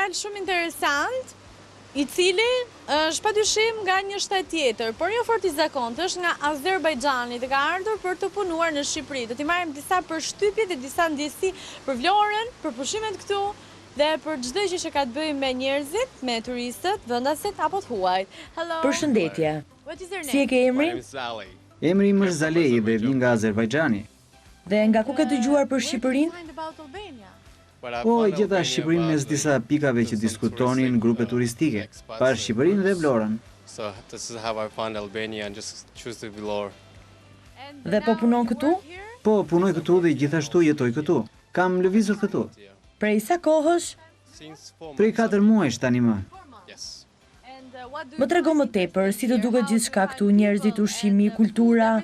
material shumë interesant, i cili është padyshim nga një shtet tjetër, por jo fort i zakontë, është nga Azerbajxhani dhe ka ardhur për të punuar në Shqipëri. Do t'i marrim disa përshtypje dhe disa ndjesi për Vlorën, për pushimet këtu dhe për çdo gjë që ka të bëjë me njerëzit, me turistët, vendasit apo të huajt. Hello. Përshëndetje. What is your name? Si e ke emrin? Emri im është Zalej dhe vjen nga Azerbajxhani. Dhe nga ku ke dëgjuar për Shqipërinë? Po, e gjeta Shqipërinë mes disa pikave që diskutonin grupe turistike, pa Shqipërinë dhe Vlorën. Dhe po punon këtu? Po, punoj këtu dhe gjithashtu jetoj këtu. Kam lëvizur këtu. Prej sa kohësh? Prej 4 muajsh tani më. Më trego më tepër, si të duket gjithçka këtu, njerëzit, ushqimi, kultura.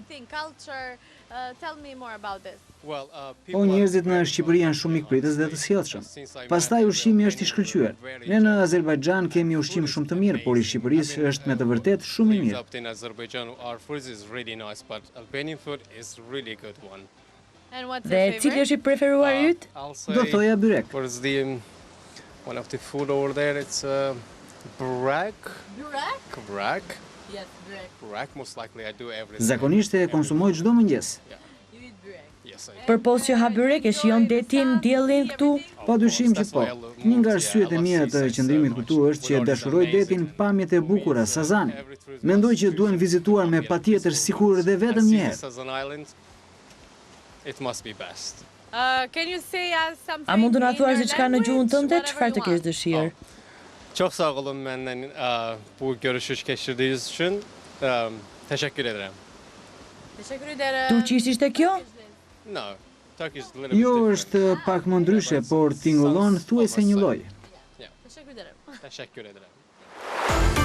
Po, njerëzit në Shqipëri janë shumë mikpritës dhe të sjellshëm. Pastaj ushqimi është i shkëlqyer. Ne në Azerbajxhan kemi ushqim shumë të mirë, por i Shqipërisë është me të vërtetë shumë i mirë. Dhe cili është i preferuar yt? Do thoja byrek. One of the food over there, it's burek. Burek? Yes, burek. Burek, most likely I do every. Zakonisht e konsumoj çdo mëngjes. Përpos që ha byrek, e shijon detin, diellin këtu? Padyshim që po. Një nga arsyet e mia të qëndrimit këtu është që dashuroj detin, pamjet e bukura, Sazani. Mendoj që duhen vizituar me patjetër sikur dhe vetëm një herë. It must be best. Can you say something? A mund të na thuash diçka në gjuhën tënde, çfarë të kesh dëshirë? Çok sağ olun benden bu görüşü geçirdiğiniz için. Teşekkür ederim. Teşekkür ederim. Turqisht ishte kjo? No, Turkish is a little bit Jo, different. është pak më ndryshe, por tingëllon thuajse një lloj. Teşekkür ederim. Teşekkür ederim.